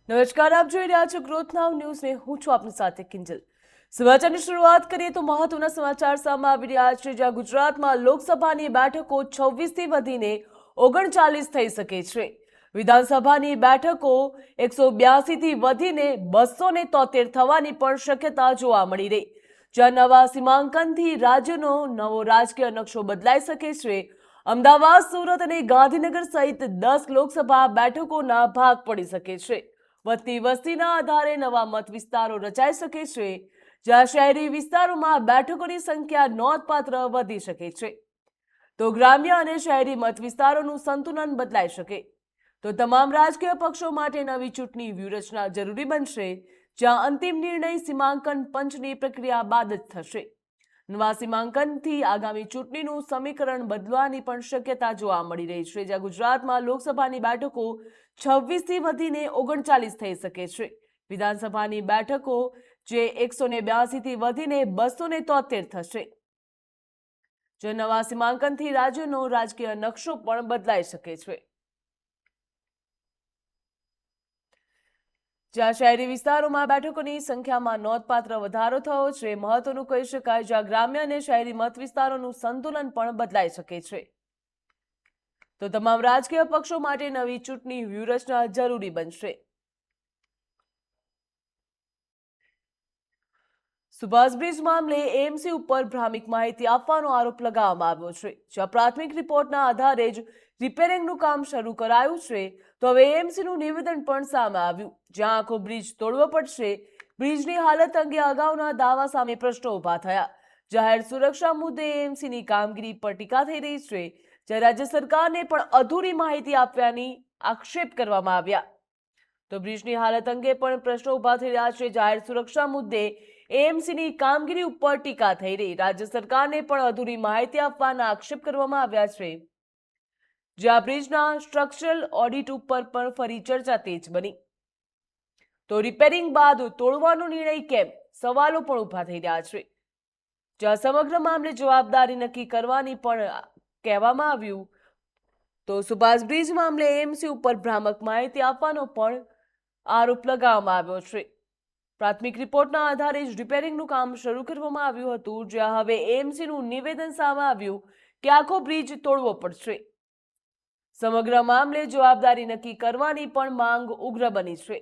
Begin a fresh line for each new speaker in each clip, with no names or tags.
નમસ્કાર, આપ જોઈ રહ્યા છો ગ્રોથ નાવ ન્યૂઝ ને હું છું આપની સાથે કિંજલ। સમાચારની શરૂઆત કરીએ તો મહત્વના સમાચાર સામે આવી રહ્યા છે, જ્યાં ગુજરાતમાં લોકસભાની બેઠકો 26 થી વધીને 39 થઈ શકે છે। વિધાનસભાની બેઠકો 182 થી વધીને 273 થવાની પણ શક્યતા જોવા મળી રહી, જ્યાં નવા સીમાંકનથી રાજ્યનો નવો રાજકીય નકશો બદલાઈ શકે છે। અમદાવાદ, સુરત અને ગાંધીનગર સહિત 10 લોકસભા બેઠકોના ભાગ પડી શકે છે। વધતી વસ્તીના આધારે નવા મત વિસ્તારો રચાઈ શકે છે, જ્યાં શહેરી વિસ્તારોમાં બેઠકોની સંખ્યા નોંધપાત્ર વધી શકે છે, તો ગ્રામ્ય અને શહેરી મત વિસ્તારોનું સંતુલન બદલાઈ શકે। તો તમામ રાજકીય પક્ષો માટે નવી ચૂંટણી વ્યૂહરચના જરૂરી બનશે, જ્યાં અંતિમ નિર્ણય સીમાંકન પંચની પ્રક્રિયા બાદ જ થશે। નવા સીમાંકનથી આગામી ચૂંટણીનું સમીકરણ બદલવાની પણ શક્યતા જોવા મળી રહી છે, જ્યાં ગુજરાતમાં લોકસભાની બેઠકો 26 થી વધીને 39 થઈ શકે છે। વિધાનસભાની બેઠકો જે 182 થી વધીને 273 થશે, જે નવા સીમાંકનથી રાજ્યનો રાજકીય નકશો પણ બદલાઈ શકે છે, જ્યાં શહેરી વિસ્તારોમાં બેઠકોની સંખ્યામાં નોંધપાત્ર વધારો થયો છે। મહત્વનું કહી શકાય, જ્યાં ગ્રામ્ય અને શહેરી મત વિસ્તારોનું સંતુલન પણ બદલાઈ શકે છે, તો તમામ રાજકીય પક્ષો માટે નવી ચૂંટણી વ્યૂહરચના જરૂરી બનશે। સુભાષ બ્રિજ મામલે એએમસી ઉપર ભ્રામક માહિતી આપવાનો આરોપ લગાવવામાં આવ્યો છે, જ્યાં પ્રાથમિક રિપોર્ટના આધારે જ રિપેરિંગનું કામ શરૂ કરાયું છે, તો હવે એએમસીનું નિવેદન પણ સામે આવ્યું, જ્યાં આખો બ્રિજ તોડવો પડશે। બ્રિજની હાલત અંગે અગાઉના દાવા સામે પ્રશ્નો ઉભા થયા। જાહેર સુરક્ષા મુદ્દે એએમસીની કામગીરી પર ટીકા થઈ રહી છે, જ્યાં રાજ્ય સરકારને પણ અધૂરી માહિતી આપ્યાની આક્ષેપ કરવામાં આવ્યા। તો બ્રિજની હાલત અંગે પણ પ્રશ્નો ઉભા થઈ રહ્યા છે। જાહેર સુરક્ષા મુદ્દે એએમસીની કામગીરી ઉપર ટીકા થઈ રહી, રાજ્ય સરકારને પણ અધૂરી માહિતી આપવાના આક્ષેપ કરવામાં આવ્યા છે, જ્યાં બ્રિજના સ્ટ્રક્ચરલ ઓડિટ ઉપર પણ ફરી ચર્ચા તેજ બની। તો રિપેરિંગ બાદ તોડવાનો નિર્ણય કેમ, સવાલો પણ ઉભા થઈ રહ્યા છે, જ્યાં સમગ્ર મામલે જવાબદારી નક્કી કરવાની પણ કહેવામાં આવ્યું। તો સુભાષ બ્રિજ મામલે એએમસી ઉપર ભ્રામક માહિતી આપવાનો પણ આરોપ લગાવવામાં આવ્યો છે। પ્રાથમિક રિપોર્ટના આધારે જ રિપેરિંગનું કામ શરૂ કરવામાં આવ્યું હતું, જ્યાં હવે એએમસીનું નિવેદન સામે આવ્યું કે આખો બ્રિજ તોડવો પડશે। સમગ્ર મામલે જવાબદારી નક્કી કરવાની પણ માંગ ઉગ્ર બની છે।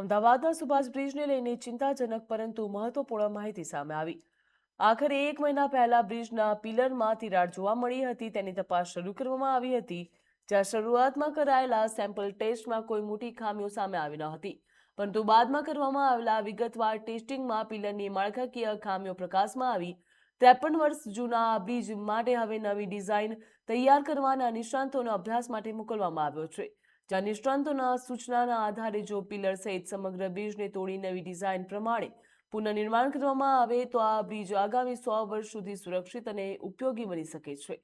અમદાવાદના સુભાષ બ્રિજને લઈને ચિંતાજનક પરંતુ મહત્વપૂર્ણ માહિતી સામે આવી। આખરે 1 મહિના પહેલા બ્રિજના પિલરમાં તિરાડ જોવા મળી હતી, તેની તપાસ શરૂ કરવામાં આવી હતી, જ્યાં શરૂઆતમાં કરાયેલા સેમ્પલ ટેસ્ટમાં કોઈ મોટી ખામીઓ સામે આવી ન હતી, પરંતુ બાદમાં કરવામાં આવેલા વિગતવાર ટેસ્ટિંગમાં પિલરની માળખાકીય ખામીઓ પ્રકાશમાં આવી। 53 વર્ષ જૂના આ બ્રિજ માટે હવે નવી ડિઝાઇન તૈયાર કરવાના નિષ્ણાંતોના અભ્યાસ માટે મોકલવામાં આવ્યો છે, જ્યાં નિષ્ણાંતોના સૂચનાના આધારે જો પિલર સહિત સમગ્ર બ્રિજને તોડી નવી ડિઝાઇન પ્રમાણે પુનઃનિર્માણ કરવામાં આવે તો આ બ્રિજ આગામી 100 વર્ષ સુધી સુરક્ષિત અને ઉપયોગી બની શકે છે।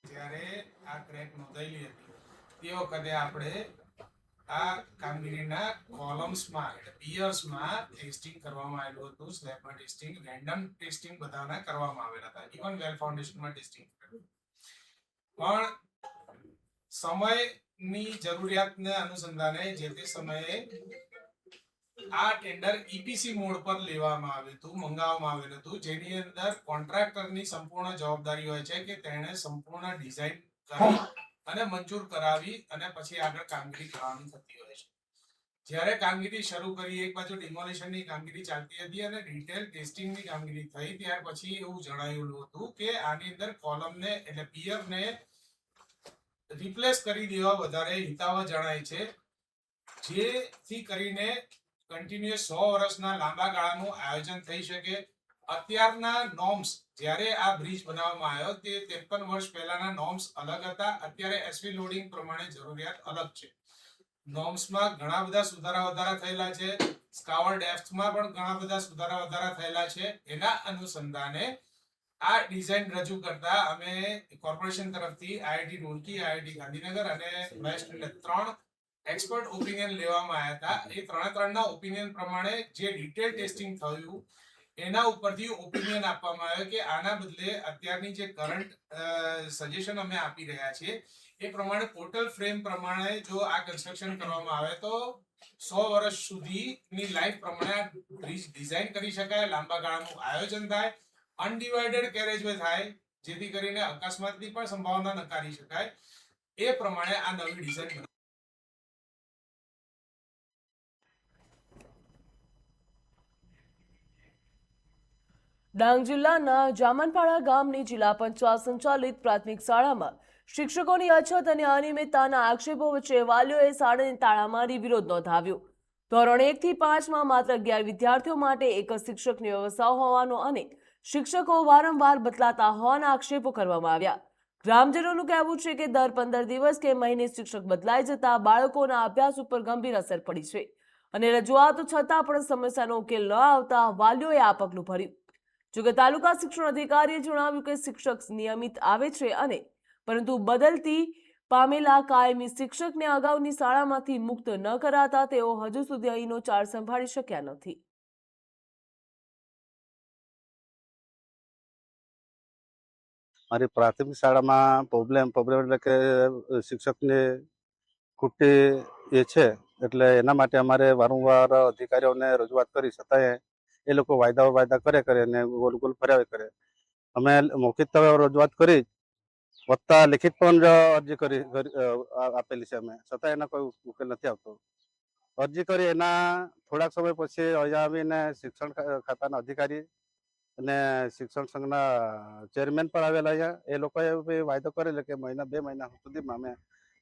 જ્યારે આ ક્રેક નોંધાયેલી હતી તે વખતે આપણે આ કામગીરીના કોલમ્સમાં એટલે પિયર્સમાં ટેસ્ટિંગ કરવામાં આવેલું હતું। સ્લેબમાં ટેસ્ટિંગ, રેન્ડમ ટેસ્ટિંગ બધાના કરવામાં આવેલા હતા, ઇવન વેલ ફાઉન્ડેશનમાં ટેસ્ટિંગ પણ સમયની જરૂરિયાતને અનુસંધાને જે તે સમયે આ ટેન્ડર ઈપીસી મોડ પર લેવામાં આવ્યું હતું, મંગાવવામાં આવેલું હતું, જેની અંદર કોન્ટ્રાક્ટરની સંપૂર્ણ જવાબદારી હોય છે કે તેણે સંપૂર્ણ ડિઝાઇન કરી અને મંજૂર કરાવી અને પછી આગળ કામગીરી કરવાની થતી હોય છે। જ્યારે કામગીરી શરૂ કરી, એક બાજુ ડિમોલિશનની કામગીરી ચાલતી હતી અને ડિટેલ ટેસ્ટિંગની કામગીરી થઈ, ત્યાર પછી એવું જણાયેલું હતું કે આની અંદર કોલમને એટલે પિયરને રિપ્લેસ કરી દેવા વધારે હિતાવહ જણાય છે, જેથી કરીને કન્ટિન્યુઅસ 100 વર્ષના લાંબા ગાળાનું આયોજન થઈ શકે। અત્યારના નોર્મ્સ, જ્યારે આ બ્રિજ બનાવવામાં આવ્યો તે 53 વર્ષ પહેલાના નોર્મ્સ અલગ હતા, અત્યારે એસવી લોડિંગ પ્રમાણે જરૂરિયાત અલગ છે। નોર્મ્સમાં ઘણા બધા સુધારા વધારા થયેલા છે, સ્કાવર ડેપ્થમાં પણ ઘણા બધા સુધારા વધારા થયેલા છે। એના અનુસંધાને આ ડિઝાઇન રજૂ કરતા અમે કોર્પોરેશન તરફથી આઈઆઈટી રૂરકી, આઈઆઈટી ગાંધીનગર અને બેસ્ટ એટલે 3 એક્સપર્ટ ઓપિનિયન લેવામાં આવ્યા હતા। એ ત્રણના ઓપિનિયન પ્રમાણે જે ડિટેલ ટેસ્ટિંગ થયું એના ઉપરથી ઓપિનિયન આપવામાં આવ્યો કે આના બદલે અત્યારની જે કરંટ સજેશન અમે આપી રહ્યા છીએ એ પ્રમાણે પોર્ટલ ફ્રેમ પ્રમાણે જો આ કન્સ્ટ્રક્શન કરવામાં આવે તો 100 વર્ષ સુધીની લાઈફ પ્રમાણે આ બ્રિજ ડિઝાઇન કરી શકાય, લાંબા ગાળાનું આયોજન થાય, અનડિવાઇડેડ કેરેજવે થાય, જેથી કરીને અકસ્માતની પણ સંભાવના નકારી શકાય. એ પ્રમાણે આ નવી ડિઝાઇન
ડાંગ જિલ્લાના જામનપાડા ગામની જિલ્લા પંચાયત સંચાલિત પ્રાથમિક શાળામાં શિક્ષકોની અછત અને અનિયમિતતાના આક્ષેપો વચ્ચે વાલીઓએ શાળાને તાળા મારી વિરોધ નોંધાવ્યો. ધોરણ 1 થી 5માં માત્ર 11 વિદ્યાર્થીઓ માટે એક જ શિક્ષકની વ્યવસ્થા હોવાનો અને શિક્ષકો વારંવાર બદલાતા હોવાના આક્ષેપો કરવામાં આવ્યા. ગ્રામજનોનું કહેવું છે કે દર 15 દિવસ કે મહિને શિક્ષક બદલાઈ જતા બાળકોના અભ્યાસ ઉપર ગંભીર અસર પડી છે અને રજૂઆતો છતાં પણ સમસ્યાનો ઉકેલ ન આવતા વાલીઓએ આ પગલું ભર્યું. જોકે તાલુકા શિક્ષણ અધિકારીએ જણાવ્યું કે શિક્ષક નિયમિત આવે છે અને પરંતુ બદલતી પામેલા કાયમી શિક્ષકને અગાઉની શાળામાંથી મુક્ત ન કરાતા તેઓ હજુ સુધી અહીંનો ચાર્જ સંભાળી શક્યા નથી.
મારી પ્રાથમિક શાળામાં પ્રોબ્લેમ એટલે કે શિક્ષકની ખૂટતી એ છે, એટલે એના માટે અમારે વારંવાર અધિકારીઓને રજૂઆત કરી, છતાંય એ લોકો વાયદા કરે અને ગોલ ફર્યા કરે. અમે મૌખિક રજૂઆત કરી, વત્તા લિખિત પણ અરજી કરી આપેલી છે અમે, છતાં એના કોઈ ઉકેલ નથી આવતો. અરજી કરી એના થોડાક સમય પછી અહીંયા આવીને શિક્ષણ ખાતાના અધિકારી અને શિક્ષણ સંઘના ચેરમેન પણ આવેલા અહીંયા. એ લોકોએ વાયદો કરેલો કે 2 મહિના સુધીમાં અમે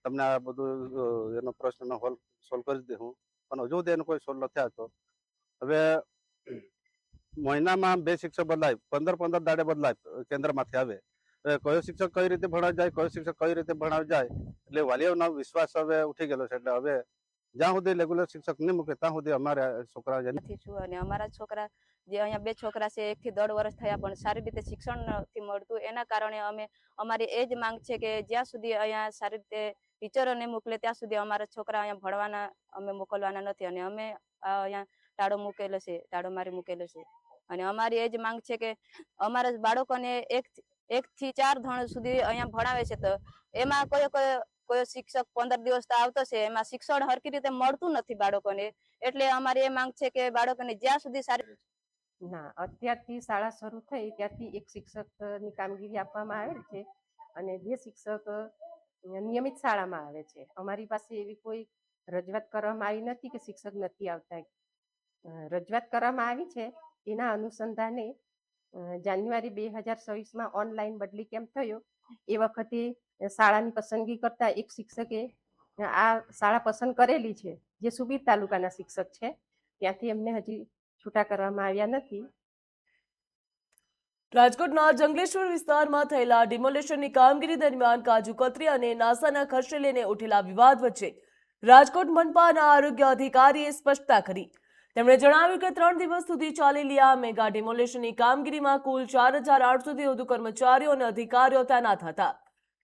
તમને આ બધું એનો પ્રશ્નનો હલ સોલ્વ કરી દઉં, પણ હજુ સુધી એનો કોઈ સોલ્વ નથી આવતો. હવે મહિનામાં 2 શિક્ષક બદલાય, 15 દાડે બદલાય, કેન્દ્રમાંથી આવે. કયો શિક્ષક કઈ રીતે ભણાવી જાય, કયો શિક્ષક કઈ રીતે ભણાવી જાય, એટલે વાલીઓનો વિશ્વાસ હવે ઉઠી ગયેલો છે. એટલે હવે જ્યાં સુધી રેગ્યુલર શિક્ષક નહીં મૂકે ત્યાં સુધી અમારે છોકરા
નથી છું અને અમારા છોકરા જે અહીંયા 2 છોકરા છે 1 થી 1.5 વર્ષ થયા પણ સારી રીતે શિક્ષણ નથી મળતું. એના કારણે અમે અમારી એ જ માંગ છે કે જ્યાં સુધી અહીંયા સારી રીતે ટીચરોને મોકલે ત્યાં સુધી અમારા છોકરા અહીંયા ભણવાના અમે મોકલવાના નથી અને અમે અહીંયા ટાળો મારી મૂકેલો છે અને અમારી એ જ માંગ છે કે અમારા બાળકોને 1 થી 4 ધોરણ સુધી અહીંયા ભણાવે છે, તો એમાં કોઈ શિક્ષક 15 દિવસ તો આવતો છે, એમાં શિક્ષણ હરખી રીતે મળતું નથી બાળકોને. એટલે અમારી એ માંગ છે કે બાળકોને જ્યાં સુધી સારી
ના, અત્યારથી શાળા શરૂ થઈ ત્યારથી એક શિક્ષકની કામગીરી આપવામાં આવેલ છે અને જે શિક્ષક નિયમિત શાળામાં આવે છે. અમારી પાસે એવી કોઈ રજૂઆત કરવામાં આવી નથી કે શિક્ષક નથી આવતા. રજૂઆત કરવામાં આવી છે એના અનુસંધાને જાન્યુઆરી 2026માં ઓનલાઈન બદલી કેમ્પ થયો. એ વખતે શાળાની પસંદગી કરતા એક શિક્ષકે આ શાળા પસંદ કરેલી છે, જે સુબીર તાલુકાના શિક્ષક છે. ત્યાંથી એમને હજી છૂટા કરવામાં આવ્યા નથી.
રાજકોટના જંગલેશ્વર વિસ્તારમાં થયેલા ડિમોલેશનની કામગીરી દરમિયાન કાજુ કતરી અને નાસાના ખર્ચને લઈને ઉઠેલા વિવાદ વચ્ચે રાજકોટ મનપાના આરોગ્ય અધિકારીએ સ્પષ્ટતા કરી. તેમણે જણાવ્યું કે 3 દિવસ સુધી ચાલેલી આ મેગા ડિમોલેશનની કામગીરીમાં કુલ 4800થી વધુ કર્મચારીઓ અને અધિકારીઓ તૈનાત હતા,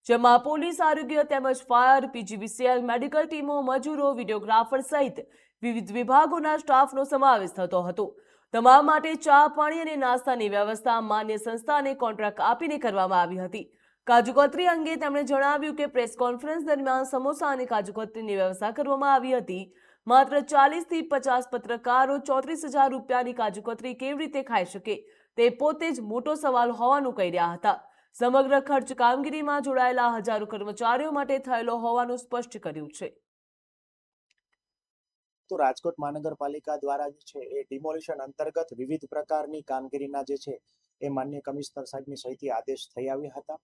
જેમાં પોલીસ, આરોગ્ય તેમજ ફાયર, પીજીવીસીએલ, મેડિકલ ટીમો, મજૂરો, વિડીયોગ્રાફર સહિત વિવિધ વિભાગોના સ્ટાફનો સમાવેશ થતો હતો. તમામ માટે ચા, પાણી અને નાસ્તાની વ્યવસ્થા માન્ય સંસ્થાને કોન્ટ્રાક્ટ આપીને કરવામાં આવી હતી. કાજુ કતરી અંગે તેમણે જણાવ્યું કે પ્રેસ કોન્ફરન્સ દરમિયાન સમોસા અને કાજુ કતરીની વ્યવસ્થા કરવામાં આવી હતી. માત્ર 40 થી 50 પત્રકારો 34,000 રૂપિયાની કાજુ કતરી કેવી રીતે ખાઈ શકે તે પોતે જ મોટો સવાલ હોવાનું કહી રહ્યા હતા. સમગ્ર ખર્ચ કામગીરીમાં જોડાયેલા હજારો કર્મચારીઓ માટે થયેલો હોવાનું સ્પષ્ટ કર્યું છે.
તો રાજકોટ મહાનગરપાલિકા દ્વારા જે છે એ ડિમોલિશન અંતર્ગત વિવિધ પ્રકારની કામગીરીના જે છે એ માન્ય કમિશનર સાહેબની સહીથી આદેશ થઈ આવ્યા હતા.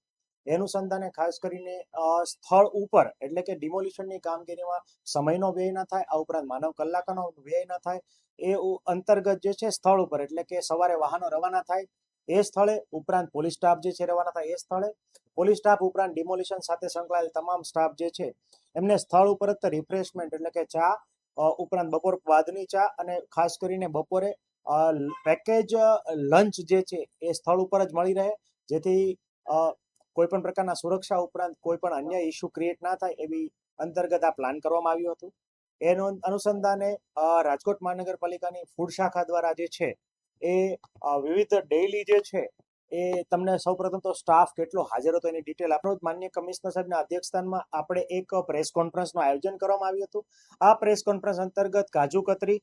એ અનુસંધાને ખાસ કરીને સ્થળ ઉપર એટલે કે ડિમોલિશનની કામગીરીમાં સમયનો વ્યય ના થાય, આ ઉપરાંત માનવ કલાકોનો વ્યય ના થાય, એ અંતર્ગત જે છે સ્થળ ઉપર એટલે કે સવારે વાહનો રવાના થાય એ સ્થળે, ઉપરાંત પોલીસ સ્ટાફ જે છે રવાના થાય એ સ્થળે, પોલીસ સ્ટાફ ઉપરાંત ડિમોલિશન સાથે સંકળાયેલ તમામ સ્ટાફ જે છે એમને સ્થળ ઉપર જ રિફ્રેશમેન્ટ એટલે કે ચા, ઉપરાંત બપોર બાદની ચા અને ખાસ કરીને બપોરે પેકેજ લંચ જે છે એ સ્થળ ઉપર જ મળી રહે, જેથી કોઈ પણ પ્રકારના સુરક્ષા ઉપરાંત કોઈ પણ અન્ય ઇસ્યુ ક્રિએટ ના થાય એવી અંતર્ગત આ પ્લાન કરવામાં આવ્યું હતું. એનું અનુસંધાને રાજકોટ મહાનગરપાલિકાની ફૂડ શાખા દ્વારા જે છે એ વિવિધ ડેઇલી જે છે એ તમને સૌપ્રથમ તો સ્ટાફ કેટલો હાજર હતો એની ડિટેલ આપણો માન્ય કમિશનર સાહેબના અધ્યક્ષસ્થાનમાં આપણે એક પ્રેસ કોન્ફરન્સનું આયોજન કરવામાં આવ્યું હતું. આ પ્રેસ કોન્ફરન્સ અંતર્ગત કાજુ કતરી,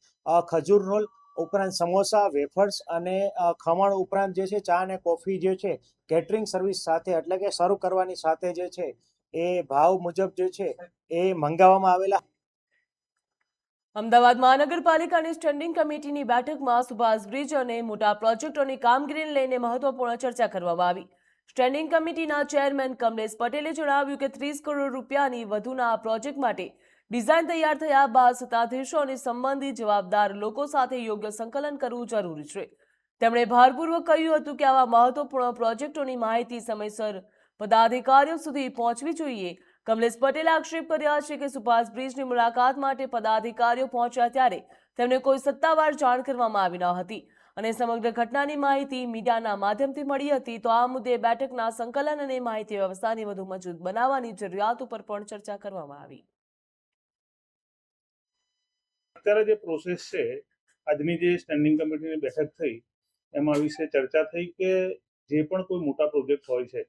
ખજૂર રોલ ઉપરાંત સમોસા, વેફર્સ અને ખમણ ઉપરાંત જે છે ચા અને કોફી જે છે કેટરિંગ સર્વિસ સાથે એટલે કે સર્વ કરવાની સાથે જે છે એ ભાવ મુજબ જે છે એ મંગાવવામાં આવેલા.
અમદાવાદ મહાનગરપાલિકાની સ્ટેન્ડિંગ કમિટીની બેઠકમાં સુભાષ બ્રિજ અને મોટા પ્રોજેક્ટોની કામગીરીને લઈને મહત્વપૂર્ણ ચર્ચા કરવામાં આવી. સ્ટેન્ડિંગ કમિટીના ચેરમેન કમલેશ પટેલે જણાવ્યું કે 30 કરોડ રૂપિયાની વધુના આ પ્રોજેક્ટ માટે ડિઝાઇન તૈયાર થયા બાદ સત્તાધીશો અને સંબંધિત જવાબદાર લોકો સાથે યોગ્ય સંકલન કરવું જરૂરી છે. તેમણે ભારપૂર્વક કહ્યું હતું કે આવા મહત્વપૂર્ણ પ્રોજેક્ટોની માહિતી સમયસર પદાધિકારીઓ સુધી પહોંચવી જોઈએ. કમલેશ પટેલે આક્ષેપ કર્યા છે કે સુભાષ બ્રિજની મુલાકાત માટે પદાધિકારીઓ પહોંચ્યા ત્યારે તેમને કોઈ સત્તાવાર જાણ કરવામાં આવી ન હતી અને સમગ્ર ઘટનાની માહિતી મીડિયાના માધ્યમથી મળી હતી. તો આ મુદ્દે બેઠકના સંકલન અને માહિતી વ્યવસ્થાને વધુ મજબૂત બનાવવાની જરૂરિયાત ઉપર પણ ચર્ચા કરવામાં આવી.
અત્યારે જે પ્રોસેસ છે, આજની જે સ્ટેન્ડિંગ કમિટીની બેઠક થઈ એમાં વિશે ચર્ચા થઈ કે જે પણ કોઈ મોટા પ્રોજેક્ટ હોય છે,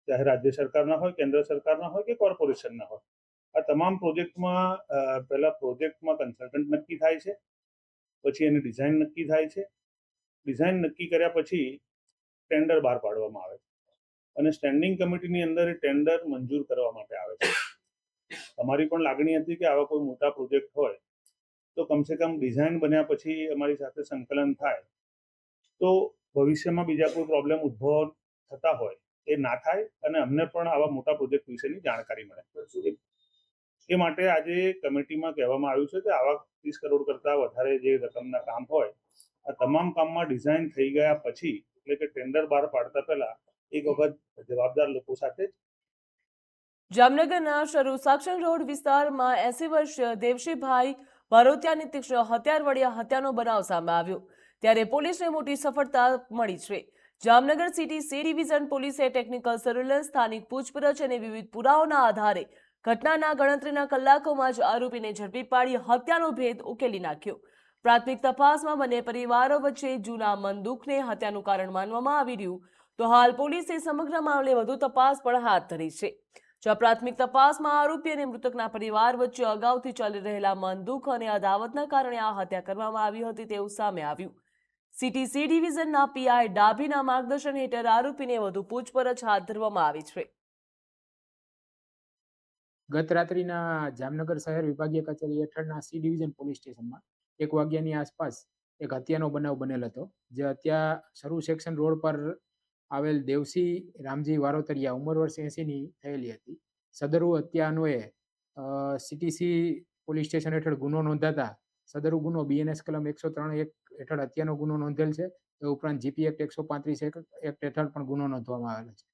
ચાહે રાજ્ય સરકારના હોય, કેન્દ્ર સરકારના હોય કે કોર્પોરેશનના હોય, આ તમામ પ્રોજેક્ટમાં પહેલા પ્રોજેક્ટમાં કન્સલ્ટન્ટ નક્કી થાય છે, પછી એની ડિઝાઇન નક્કી થાય છે. ડિઝાઇન નક્કી કર્યા પછી ટેન્ડર બહાર પાડવામાં આવે છે અને સ્ટેન્ડિંગ કમિટીની અંદર એ ટેન્ડર મંજૂર કરવા માટે આવે છે. અમારી પણ લાગણી હતી કે આવા કોઈ મોટા પ્રોજેક્ટ હોય તો કમસે કમ ડિઝાઇન બન્યા પછી અમારી સાથે સંકલન થાય તો ભવિષ્યમાં બીજા કોઈ પ્રોબ્લેમ ઉદ્ભવ થતા હોય એ ના થાય અને અમને પણ આવા મોટા પ્રોજેક્ટ વિશેની જાણકારી મળે. એ માટે આજે કમિટીમાં કહેવામાં આવ્યું છે કે આવા 30 કરોડ કરતાં વધારે જે રકમના કામ હોય આ તમામ કામમાં ડિઝાઇન થઈ ગયા પછી એટલે કે ટેન્ડર બહાર પાડતા પહેલા એક વખત જવાબદાર લોકો સાથે.
જામનગરના શરૂ સાક્ષણ રોડ વિસ્તારમાં 80 વર્ષીય દેવશીભાઈ બારોતિયાની તીક્ષ્ણ હથિયાર વડે હત્યાનો બનાવ સામે આવ્યો ત્યારે પોલીસને મોટી સફળતા મળી છે. જામનગર સિટી સી ડિવિઝન પોલીસે ટેકનિકલ સર્વેલન્સ, સ્થાનિક પૂછપરછ અને વિવિધ પુરાવાના આધારે ઘટનાના ગણતરીના કલાકોમાં જ આરોપીને ઝડપી પાડી હત્યાનો ભેદ ઉકેલી નાખ્યો. પ્રાથમિક તપાસમાં બંને પરિવારો વચ્ચે જૂના મનદુખને હત્યાનું કારણ માનવામાં આવી રહ્યું તો હાલ પોલીસે સમગ્ર મામલે વધુ તપાસ પણ હાથ ધરી છે. જ્યાં પ્રાથમિક તપાસમાં આરોપી અને મૃતકના પરિવાર વચ્ચે અગાઉથી ચાલી રહેલા મનદુખ અને અદાવતના કારણે આ હત્યા કરવામાં આવી હતી તેવું સામે આવ્યું. સિટી સી ડિવિઝનના પીઆઈ ડાભીના માર્ગદર્શન હેઠળ આરોપીને વધુ પૂછપરછ હાથ ધરવામાં આવી છે.
ગત રાત્રિના જામનગર શહેર વિભાગીય કચેરી હેઠળના સી ડિવિઝન પોલીસ સ્ટેશનમાં 1 વાગ્યાની આસપાસ એક હત્યાનો બનાવ બનેલ હતો. જે હત્યા શરૂ સેક્શન રોડ પર આવેલ દેવસી રામજી વારોતરિયા ઉંમર વર્ષ 80ની થયેલી હતી. સદરુ હત્યા અન્વયે સીટીસી પોલીસ સ્ટેશન હેઠળ ગુનો નોંધાતા સદરુ ગુનો બીએનએસ કલમ 103(1) હેઠળ હત્યાનો ગુનો નોંધેલ છે. એ ઉપરાંત જીપી એક્ટ 135 એક્ટ હેઠળ પણ ગુનો નોંધવામાં આવેલો છે.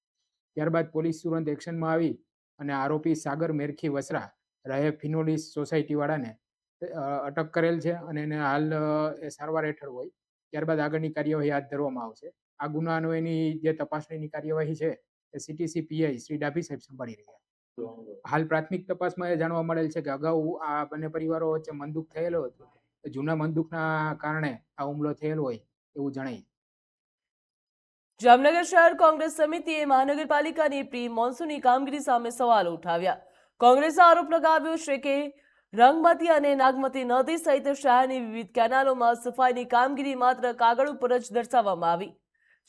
ત્યારબાદ પોલીસ તુરંત એક્શનમાં આવી અને આરોપી સાગર મેરખી વસરા રહે ફિનોલિસ સોસાયટીવાળાને અટક કરેલ છે અને એને હાલ એ સારવાર હેઠળ હોય. ત્યારબાદ આગળની કાર્યવાહી હાથ ધરવામાં આવશે. આ ગુના અન્વયની જે તપાસણીની કાર્યવાહી છે એ સીટીસી પીઆઈ શ્રી ડાભી સાહેબ સંભાળી રહ્યા. હાલ પ્રાથમિક તપાસમાં એ જાણવા મળેલ છે કે અગાઉ આ બંને પરિવારો વચ્ચે મનદુખ થયેલો હતો. જૂના મનદુખના કારણે આ હુમલો થયેલો હોય એવું જણાય.
જામનગર શહેર કોંગ્રેસ સમિતિએ મહાનગરપાલિકાની પ્રી મોન્સૂનની કામગીરી સામે સવાલો ઉઠાવ્યા. કોંગ્રેસે આરોપ લગાવ્યો છે કે રંગમતી અને નાગમતી નદી સહિત શહેરની વિવિધ કેનાલોમાં સફાઈની કામગીરી માત્ર કાગળ ઉપર જ દર્શાવવામાં આવી,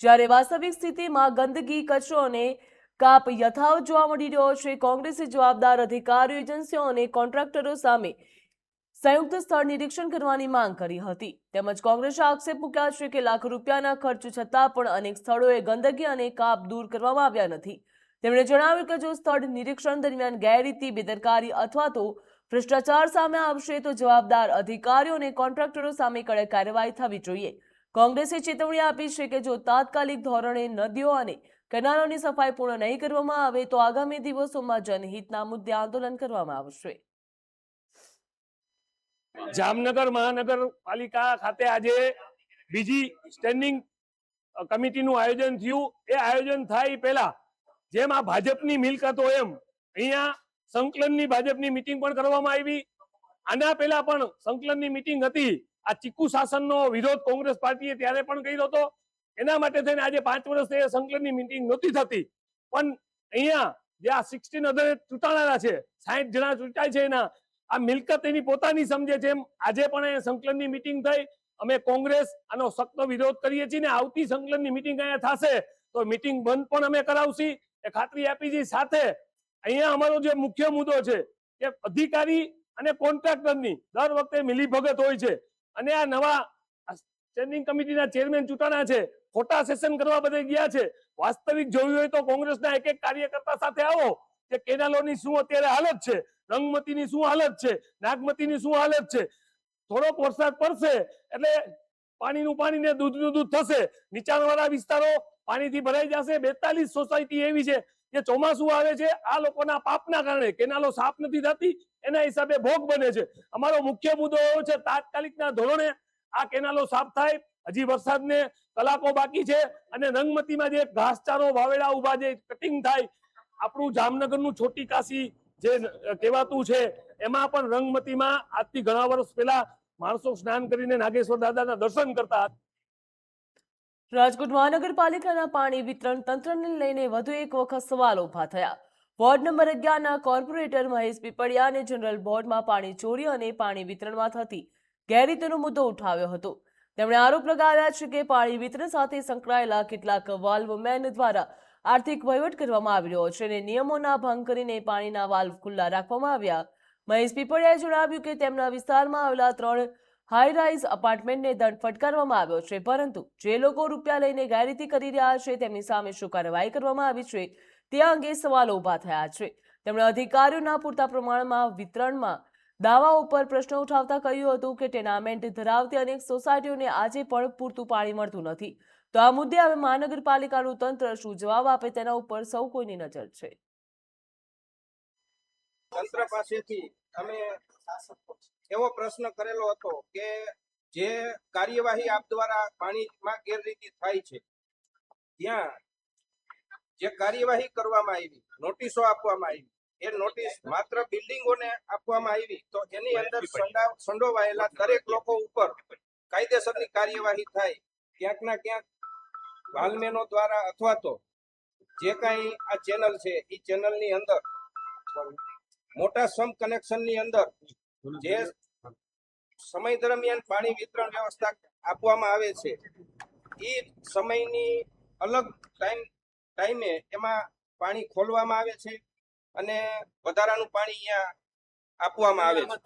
જ્યારે વાસ્તવિક સ્થિતિમાં ગંદકી, કચરો અને કાપ યથાવત જોવા મળી રહ્યો છે. કોંગ્રેસે જવાબદાર અધિકારીઓ, એજન્સીઓ અને કોન્ટ્રાક્ટરો સામે સંયુક્ત સ્થળ નિરીક્ષણ કરવાની માંગ કરી હતી. તેમજ કોંગ્રેસે આક્ષેપ મૂક્યા છે કે લાખો રૂપિયાના ખર્ચ છતાં પણ અનેક સ્થળોએ ગંદકી અને કાપ દૂર કરવામાં આવ્યા નથી. તેમણે જણાવ્યું કે જો સ્થળ નિરીક્ષણ દરમિયાન ગેરરીતિ, બેદરકારી અથવા તો ભ્રષ્ટાચાર સામે આવશે તો જવાબદાર અધિકારીઓ અને કોન્ટ્રાક્ટરો સામે કડક કાર્યવાહી થવી જોઈએ. કોંગ્રેસે ચેતવણી આપી છે કે જો તાત્કાલિક ધોરણે નદીઓ અને કેનાલોની સફાઈ પૂર્ણ નહીં કરવામાં આવે તો આગામી દિવસોમાં જનહિતના મુદ્દે આંદોલન કરવામાં આવશે.
જામનગર મહાનગરપાલિકા ખાતે આજે બીજી સ્ટેન્ડિંગ કમિટીનું આયોજન થયું. એ આયોજન થાય પહેલા જેમ આ ભાજપની મિલકતો એમ અહીંયા સંકલનની ભાજપની મિટિંગ પણ કરવામાં આવી. આના પહેલા પણ સંકલનની મિટિંગ હતી. આ ચીકુ શાસનનો વિરોધ કોંગ્રેસ પાર્ટીએ ત્યારે પણ કર્યો હતો. એના માટે થઈને આજે 5 વર્ષથી સંકલનની મીટિંગ નહોતી થતી. પણ અહીંયા જે આ 16 અધર ચૂંટાણાના છે, 60 જણા ચૂંટાય છે, એના આ મિલકત એની પોતાની સમજે છે. એમ આજે પણ અહીંયા સંકલનની મીટિંગ થઈ. અમે કોંગ્રેસ આનો સખ્ત વિરોધ કરીએ છીએ ને આવતી સંકલનની મીટિંગ અહીંયા થશે તો મીટિંગ બંધ પણ અમે કરાવશી એ ખાતરી આપી છે. સાથે અહીંયા અમારો જે મુખ્ય મુદ્દો છે કે અધિકારી અને કોન્ટ્રાક્ટરની દર વખતે મિલીભગત હોય છે અને આ નવા સ્ટેન્ડિંગ કમિટીના ચેરમેન ચૂંટાણા છે, ખોટા સેશન કરવા બધે ગયા છે. વાસ્તવિક જોયું હોય તો કોંગ્રેસના એક કાર્યકર્તા સાથે આવો કે કેનાલોની શું અત્યારે હાલત છે, રંગમતીની શું હાલત છે, નાગમતીની શું હાલત છે. થોડોક વરસાદ પડશે એટલે પાણીનું પાણી ને દૂધનું દૂધ થશે. નીચાણવાળા વિસ્તારો પાણીથી ભરાઈ જશે. 42 સોસાયટી એવી છે જે ચોમાસું આવે છે, આ લોકોના પાપના કારણે કેનાલો સાફ નથી થતી, એના હિસાબે ભોગ બને છે. અમારો મુખ્ય મુદ્દો એવો છે તાત્કાલિકના ધોરણે આ કેનાલો સાફ થાય. હજી વરસાદને કલાકો બાકી છે અને રંગમતીમાં જે ઘાસચારો વાવેડા ઉભા જે કટિંગ થાય, આપણું જામનગરનું છોટી કાશી જે કહેવાતું છે એમાં પણ રંગમતીમાં આજથી ઘણા વર્ષ પહેલા માણસો સ્નાન કરીને નાગેશ્વર દાદાના દર્શન કરતા હતા.
રાજકોટ મહાનગરપાલિકાના પાણી વિતરણ તંત્રને લઈને વધુ એક વખત સવાલો ઉભા થયા. વોર્ડ નંબર 11ના કોર્પોરેટર મહેશ પીપળિયાને જનરલ બોર્ડમાં પાણી ચોરી અને પાણી વિતરણમાં થતી ગેરરીતિનો મુદ્દો ઉઠાવ્યો હતો. તેમણે આરોપ લગાવ્યા છે કે પાણી વિતરણ સાથે સંકળાયેલા કેટલાક વાલ્વમેન દ્વારા આર્થિક વહીવટ કરવામાં આવી રહ્યો છે અને નિયમોના ભંગ કરીને પાણીના વાલ્વ ખુલ્લા રાખવામાં આવ્યા. મહેશ પીપળિયાએ જણાવ્યું કે તેમના વિસ્તારમાં આવેલા 3 હાઈ રાઇઝ અપાર્ટમેન્ટને દંડ ફટકારવામાં આવ્યો છે, પરંતુ જે લોકો રૂપિયા લઈને ગેરરીતિ કરી રહ્યા છે તેમની સામે શું કાર્યવાહી કરવામાં આવી છે તે અંગે સવાલો ઉભા થયા છે. તેમણે અધિકારીઓના પૂરતા પ્રમાણમાં વિતરણમાં દાવાઓ પર પ્રશ્ન ઉઠાવતા કહ્યું હતું કે ટેનામેન્ટ ધરાવતી અનેક સોસાયટીઓને આજે પણ પૂરતું પાણી મળતું નથી. તો આ મુદ્દે હવે મહાનગરપાલિકાનું તંત્ર શું જવાબ આપે તેના ઉપર સૌ કોઈની નજર છે.
તંત્ર પાસેથી અમે એવો પ્રશ્ન કરેલો હતો કે જે કાર્યવાહી આપ દ્વારા પાણીમાં ગેરરીતિ થાય છે ત્યાં જે કાર્યવાહી કરવામાં આવી, નોટિસો આપવામાં આવી, એ નોટિસ માત્ર બિલ્ડિંગોને આપવામાં આવી તો એની અંદર સંડોવાયેલા દરેક લોકો ઉપર કાયદેસરની કાર્યવાહી થાય. ક્યાંક ના ક્યાંક વાલમેનો દ્વારા અથવા તો જે કાંઈ આ ચેનલ છે એ ચેનલની અંદર મોટા સમ કનેક્શનની અંદર જે સમય દરમિયાન પાણી વિતરણ વ્યવસ્થા આપવામાં આવે છે એ સમયની અલગ ટાઈમે એમાં પાણી ખોલવામાં આવે છે અને વધારાનું પાણી અહીંયા આપવામાં આવે છે.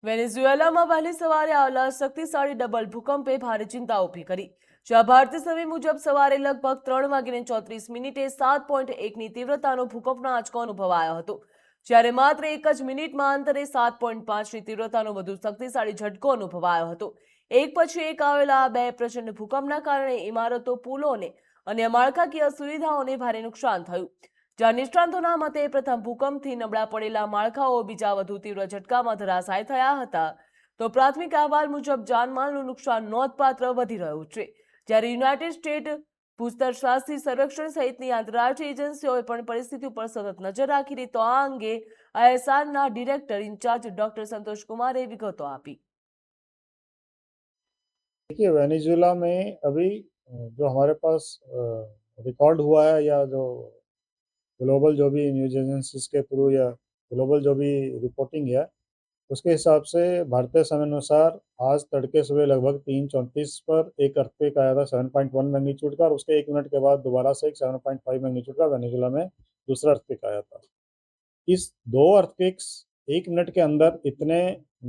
વેનેઝુએલામાં વહેલી સવારે આવેલા શક્તિશાળી ડબલ ભૂકંપે ભારે ચિંતા ઊભી કરી. જ્યાં ભારતીય સમય મુજબ સવારે લગભગ 3:34 7.1ની તીવ્રતાનો ભૂકંપનો આંચકો અનુભવાયો હતો, જ્યારે માત્ર એક જ મિનિટમાં અંતરે 7.5ની તીવ્રતાનો વધુ શક્તિશાળી ઝટકો અનુભવાયો હતો. એક પછી એક આવેલા આ 2 પ્રચંડ ભૂકંપના કારણે ઇમારતો, પુલોને અન્ય માળખાકીય સુવિધાઓને ભારે નુકસાન થયું. જ્યાં નિષ્ણાંતોના મતે પ્રથમ ભૂકંપથી નબળા પડેલા માળખાઓ બીજા વધુ તીવ્ર ઝટકામાં ધરાશાયી થયા હતા. તો પ્રાથમિક અહેવાલ મુજબ જાનમાલનું નુકસાન નોંધપાત્ર વધી રહ્યું છે. જ્યારે યુનાઇટેડ સ્ટેટ ભૂસ્તરશાસ્ત્રી સર્વેક્ષણ સહિતની આંતરરાષ્ટ્રીય એજન્સીઓએ પણ પરિસ્થિતિ ઉપર સતત નજર રાખી રહી. તો આ અંગે ISRના ડિરેક્ટર ઇન્ચાર્જ ડોક્ટર संतोष कुमारे विगतो आपी.
देखिए वेनेजुएला में अभी जो हमारे पास रिकॉर्ड हुआ है या जो ग्लोबल जो भी न्यूज एजेंसीज के थ्रू या ग्लोबल जो भी रिपोर्टिंग है उसके हिसाब से भारतीय समय अनुसार आज तड़के सुबह लगभग 3:34 पर एक अर्थक्वेक आया था 7.1 मैग्नीट्यूड का और उसके 1 मिनट के बाद दोबारा से एक 7.5 मैग्नीट्यूड का वेनेजुएला में दूसरा अर्थक्वेक आया था. इस 2 अर्थक्वेक्स 1 मिनट के अंदर इतने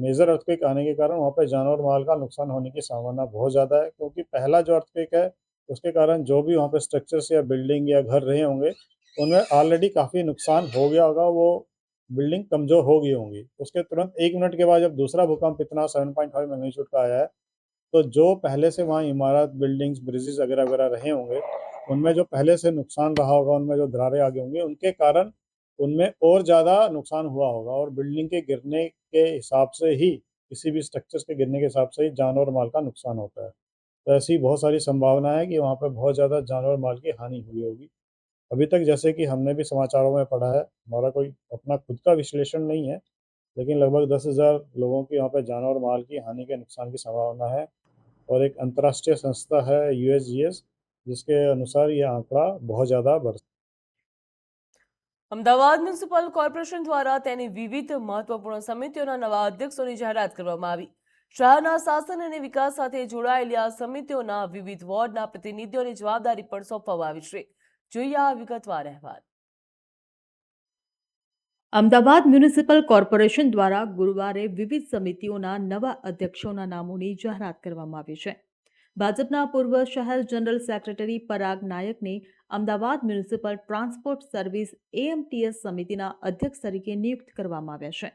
मेजर अर्थक्वेक आने के कारण वहाँ पे जानवर माल का नुकसान होने की संभावना बहुत ज़्यादा है, क्योंकि पहला जो अर्थक्वेक है उसके कारण जो भी वहाँ पे स्ट्रक्चर्स या बिल्डिंग या घर रहे होंगे उनमें ऑलरेडी काफ़ी नुकसान हो गया होगा, वो बिल्डिंग कमज़ोर हो गई होंगी. उसके तुरंत 1 मिनट के बाद जब दूसरा भूकंप इतना 7.5 मैग्नीट्यूड का आया है तो जो पहले से वहाँ इमारत, बिल्डिंग्स, ब्रिजेस वगैरह वगैरह रहे होंगे उनमें जो पहले से नुकसान रहा होगा, उनमें जो दरारें आ गई होंगी, उनके कारण उनमें और ज़्यादा नुकसान हुआ होगा. और बिल्डिंग के गिरने के हिसाब से ही, किसी भी स्ट्रक्चर्स के गिरने के हिसाब से ही जानवर माल का नुकसान होता है. तो ऐसी बहुत सारी संभावना है कि वहाँ पर बहुत ज़्यादा जानवर माल की हानि हुई होगी. अभी तक जैसे कि हमने भी समाचारों में पढ़ा है, हमारा कोई अपना खुद का विश्लेषण नहीं है, लेकिन लगभग 10,000 लोगों की यहाँ पे जान और माल की हानि के नुकसान की संभावना है। और एक अंतर्राष्ट्रीय संस्था है USGS, जिसके अनुसार यह आंकड़ा बहुत ज़्यादा बढ़
અમદાવાદ મ્યુનિસિપલ કોર્પોરેશન દ્વારા તેની વિવિધ મહત્વપૂર્ણ સમિતિઓના નવા અધ્યક્ષોની જાહેરાત કરવામાં આવી. શહેરના શાસન અને વિકાસ સાથે જોડાયેલી આ સમિતિઓના વિવિધ વોર્ડના પ્રતિનિધિઓની જવાબદારી પણ સોંપવામાં આવી છે. જોઈએ આ વિગતવાર અહેવાલ.
અમદાવાદ મ્યુનિસિપલ કોર્પોરેશન દ્વારા ગુરુવારે વિવિધ સમિતિઓના નવા અધ્યક્ષોના નામોની જાહેરાત કરવામાં આવી છે. ભાજપના પૂર્વ શહેર જનરલ સેક્રેટરી પરાગ નાયકને Ahmedabad municipal transport service AMTS સમિતિના અધ્યક્ષ તરીકે નિયુક્ત કરવામાં આવ્યા છે,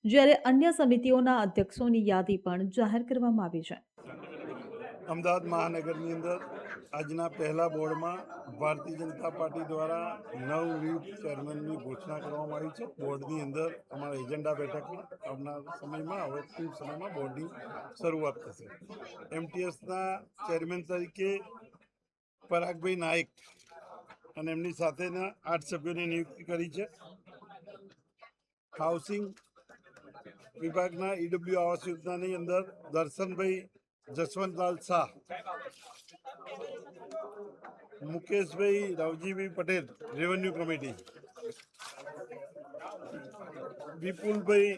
જ્યારે અન્ય સમિતિઓના અધ્યક્ષોની યાદી પણ જાહેર કરવામાં આવી છે.
અમદાવાદ મહાનગરની અંદર આજના પહેલા બોર્ડમાં ભારતીય જનતા પાર્ટી દ્વારા નવનિયુક્ત ચેરમેનની ઘોષણા કરવામાં આવી છે. બોર્ડની અંદર અમારા એજન્ડા બેઠકમાં આવનાર સમયમાં હવે ટૂંક સમયમાં બોર્ડની શરૂઆત થશે. MTSના ચેરમેન તરીકે પરાગભાઈ નાયક અને એમની સાથેના 8 સભ્યોની નિયુક્તિ કરી છે. હાઉસિંગ વિભાગના EW આવાસ યોજનાની અંદર Darshanbhai Jaswantlal Shah, Mukeshbhai Ravjibhai Patel revenue committee, Vipulbhai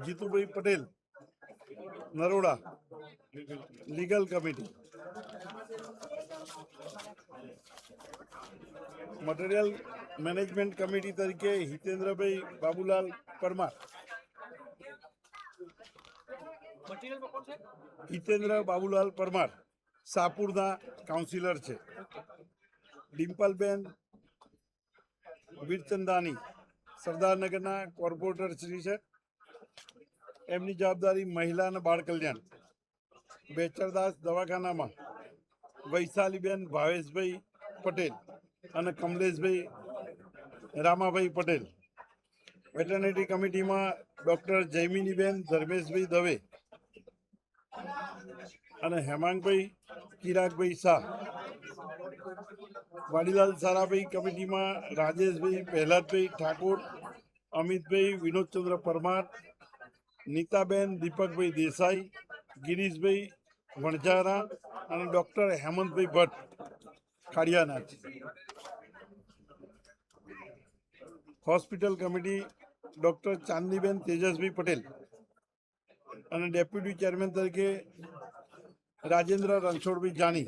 Jitubhai Patel Naroda legal committee, material management committee તરીકે હિતેન્દ્રભાઈ બાબુલાલ પરમાર, હિતેન્દ્ર બાબુલાલ પરમાર સાપુરના કાઉન્સિલર છે. ડિમ્પલબેન વીરચંદાની સરદારનગરના કોર્પોરેટર શ્રી છે. એમની જવાબદારી મહિલા અને બાળ કલ્યાણ. બેચરદાસ દવાખાનામાં વૈશાલીબેન ભાવેશભાઈ પટેલ અને કમલેશભાઈ રામાભાઈ પટેલ. વેટરનરી કમિટીમાં ડૉક્ટર જયમિનીબેન ધર્મેશભાઈ દવે અને હેમાંગભાઈ ચિરાગભાઈ શાહ. વાડીલાલ સારાભાઈ કમિટીમાં રાજેશભાઈ પ્રહલાદભાઈ ઠાકોર, અમિતભાઈ વિનોદચંદ્ર પરમાર, નીતાબેન દીપકભાઈ દેસાઈ, ગિરીશભાઈ વણઝારા અને ડૉક્ટર હેમંતભાઈ ભટ્ટ ખાડિયાના છે. Hospital committee doctor Chandniben તેજસભાઈ Patel અને ડેપ્યુટી ચેરમેન તરીકે રાજેન્દ્ર રણછોડભાઈ જાની.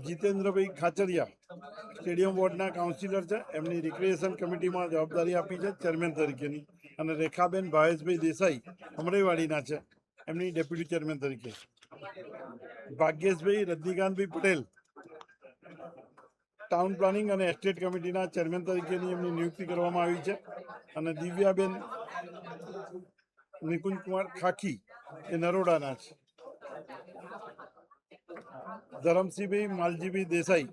જીતેન્દ્રભાઈ ખાચરિયા સ્ટેડિયમ વોર્ડના કાઉન્સિલર છે. એમની રિક્રિએશન કમિટીમાં જવાબદારી આપી છે ચેરમેન તરીકેની. અને રેખાબેન ભાવેશભાઈ દેસાઈ અમરેવાડીના છે, એમની ડેપ્યુટી ચેરમેન તરીકે. ભાગ્યેશભાઈ રજનીકાંતભાઈ પટેલ ટાઉન પ્લાનિંગ અને એસ્ટેટ કમિટીના ચેરમેન તરીકેની એમની નિયુક્તિ કરવામાં આવી છે. અને દિવ્યાબેન નિકુંજકુમાર ખાખી એ નરોડાના છે. ધરમસિંહભાઈ માલજીભાઈ દેસાઈ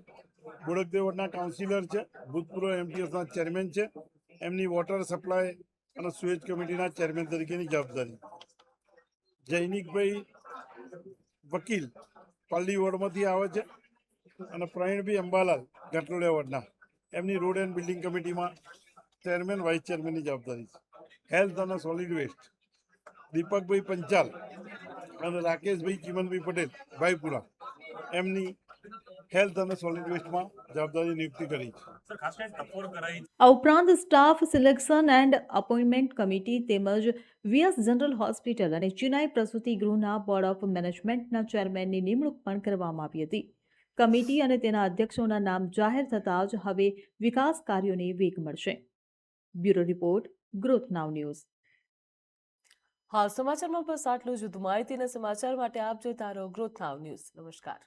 બોડકદેવના કાઉન્સિલર છે, ભૂતપૂર્વ MTSના ચેરમેન છે. એમની વોટર સપ્લાય અને સુએજ કમિટીના ચેરમેન તરીકેની જવાબદારી. જૈનિકભાઈ વકીલ પાલડી વોર્ડમાંથી આવે છે અને પ્રવીણભાઈ અંબાલાલ ઘાટલોડિયા વોર્ડના. એમની રોડ એન્ડ બિલ્ડિંગ કમિટીમાં ચેરમેન વાઇસ ચેરમેનની જવાબદારી છે. હેલ્થ અને સોલિડ વેસ્ટ દીપકભાઈ પંચાલ અને રાકેશભાઈ ચીમનભાઈ પટેલ ભાઈપુરા, એમની હેલ્થ અને સોલિડ વેસ્ટમાં જવાબદારી નિયુક્તિ કરી છે.
આ ઉપરાંત staff selection and appointment committee તેમજ VS જનરલ હોસ્પિટલ અને ચિનાઈ પ્રસૂતિ ગૃહના બોર્ડ ઓફ મેનેજમેન્ટના ચેરમેનની નિમણૂક પણ કરવામાં આવી હતી. કમિટી અને તેના અધ્યક્ષોના નામ જાહેર થતાં જ હવે વિકાસ કાર્યોને વેગ મળશે. બ્યુરો રિપોર્ટ, ગ્રોથ નાવ ન્યૂઝ.
હા, સમાચારમાં બસ આટલું જ. વધુ માહિતી અને સમાચાર માટે આપ જોતા રહો ગ્રોથ નાવ ન્યૂઝ. નમસ્કાર.